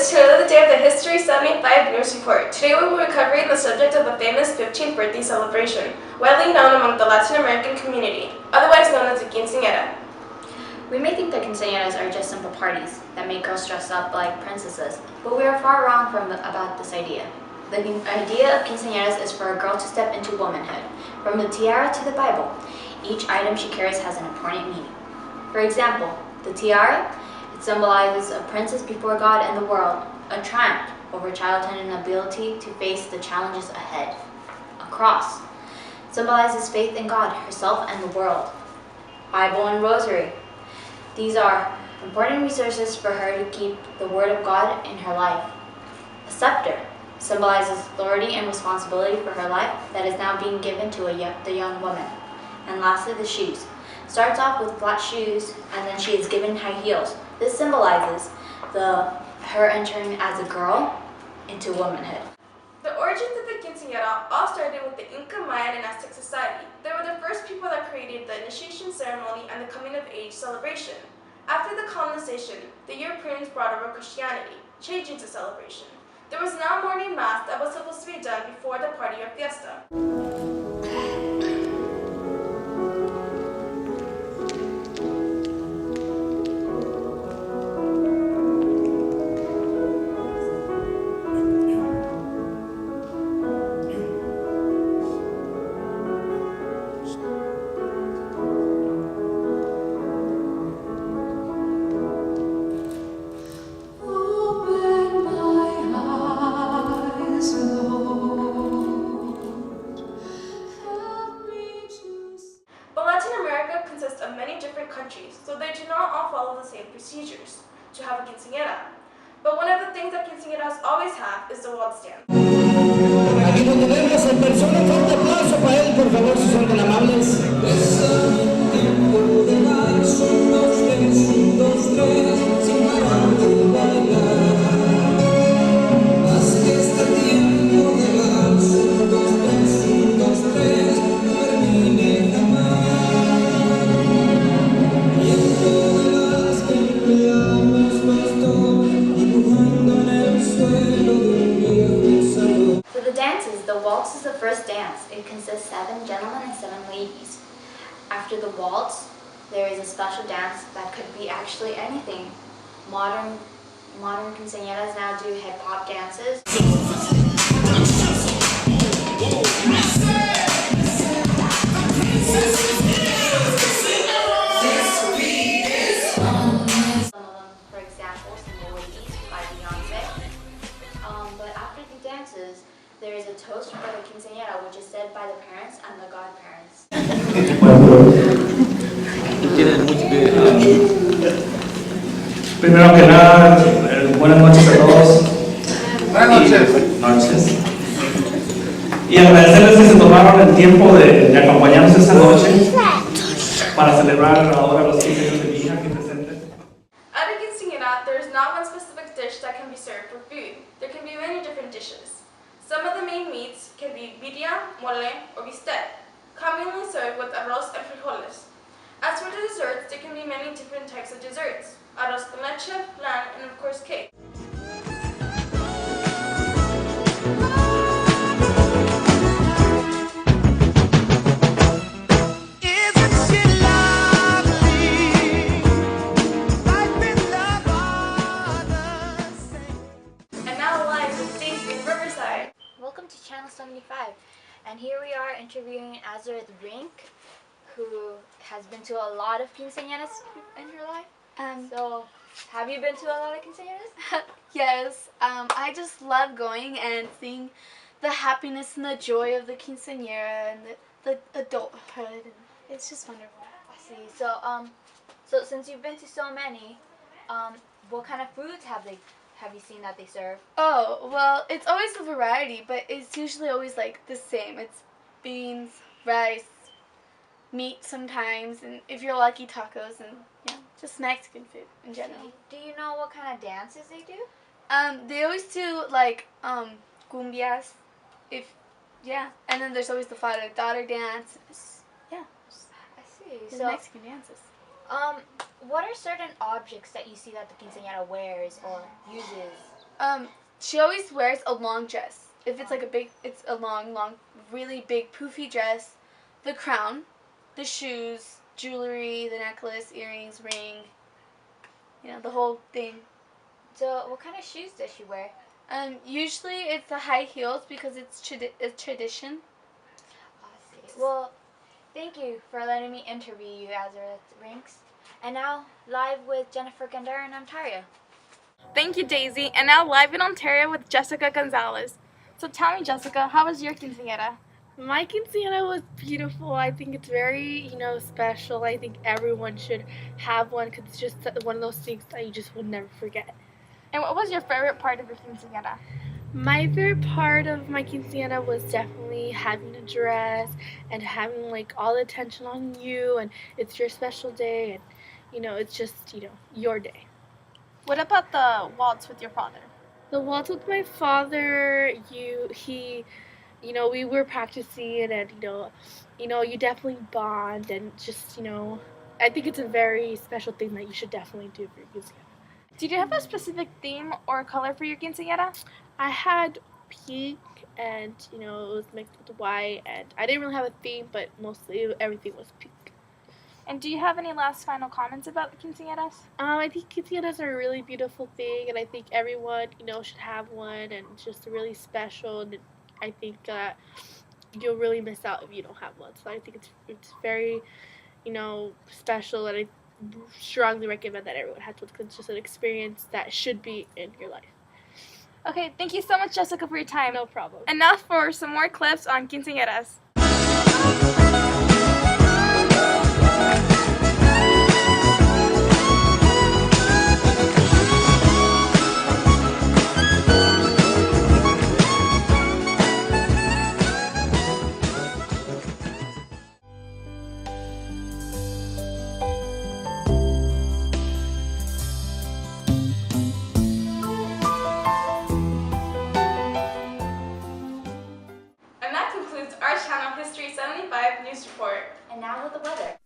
viewers, to another day of the History 75 News Report. Today we will be covering the subject of the famous 15th birthday celebration, widely known among the Latin American community, otherwise known as the Quinceanera. We may think that quinceañeras are just simple parties that make girls dress up like princesses, but we are far wrong about this idea. The idea of quinceañeras is for a girl to step into womanhood. From the tiara to the Bible, each item she carries has an important meaning. For example, the tiara, it symbolizes a princess before God and the world, a triumph over childhood and ability to face the challenges ahead. A cross symbolizes faith in God, herself, and the world. Bible and rosary. These are important resources for her to keep the word of God in her life. A scepter symbolizes authority and responsibility for her life that is now being given to the young woman. And lastly, the shoes. Starts off with flat shoes, and then she is given high heels. This symbolizes her entering as a girl into womanhood. The origins of the Quinceanera all started with the Inca, Mayan, and Aztec society. They were the first people that created the initiation ceremony and the coming of age celebration. After the colonization, the Europeans brought over Christianity, changing the celebration. There was now morning mass that was supposed to be done before the party or fiesta. Consists of many different countries, so they do not all follow the same procedures to have a quinceañera. But one of the things that quinceañeras always have is the waltz dance. Aquí lo tenemos en persona, un fuerte aplauso para él, por favor, si son tan amables. The waltz is the first dance. It consists of 7 gentlemen and 7 ladies. After the waltz, there is a special dance that could be actually anything. Modern quinceañeras now do hip-hop dances. Some of them, for example, Single Ladies by Beyonce. But after the dances, there is a toast for the quinceañera, which is said by the parents and the godparents. Primero que nada, buenas noches a todos. Buenas noches. Y agradecerles que se tomaron el tiempo de acompañarnos esta noche para celebrar ahora los 15 años de mi hija aquí presente. At a quinceañera, there is not one specific dish that can be served for food. There can be many different dishes. Some of the main meats can be birria, mole, or bistec, commonly served with arroz and frijoles. As for the desserts, there can be many different types of desserts: arroz con leche, flan, and of course cake. Welcome to Channel 75, and here we are interviewing Azurith Rink, who has been to a lot of quinceañeras in her life. So, have you been to a lot of quinceañeras? Yes, I just love going and seeing the happiness and the joy of the quinceañera and the adulthood. It's just wonderful. I see. So since you've been to so many, what kind of foods have you seen that they serve? Oh, well, it's always a variety, but it's usually always like the same. It's beans, rice, meat sometimes, and if you're lucky, tacos, and just Mexican food in general. Do you know what kind of dances they do? They always do like cumbias, and then there's always the father-daughter dance. I see. So Mexican dances. What are certain objects that you see that the quinceañera wears or uses She always wears a long dress. If it's it's a long, really big poofy dress. The crown, the shoes, jewelry, the necklace, earrings, ring. The whole thing. So what kind of shoes does she wear? Usually it's the high heels because it's a tradition. Well, thank you for letting me interview you, Azra Rinks. And now, live with Jennifer Gandara in Ontario. Thank you, Daisy. And now live in Ontario with Jessica Gonzalez. So tell me, Jessica, how was your quinceañera? My quinceañera was beautiful. I think it's very, special. I think everyone should have one because it's just one of those things that you just will never forget. And what was your favorite part of your quinceañera? My favorite part of my quinceañera was definitely having a dress and having all the attention on you, and it's your special day, and it's just your day. What about the waltz with your father? The waltz with my father, we were practicing, and you definitely bond, and just I think it's a very special thing that you should definitely do for your quinceañera. Did you have a specific theme or color for your quinceañera? I had pink, and it was mixed with white, and I didn't really have a theme, but mostly everything was pink. And do you have any last final comments about the quinceañeras? I think quinceañeras are a really beautiful thing, and I think everyone should have one, and it's just really special, and I think that you'll really miss out if you don't have one. So I think it's very special, and I strongly recommend that everyone has one because it's just an experience that should be in your life. Okay, thank you so much, Jessica, for your time. No problem. And now for some more clips on quinceañeras. And that concludes our channel History 75 News Report. And now with the weather.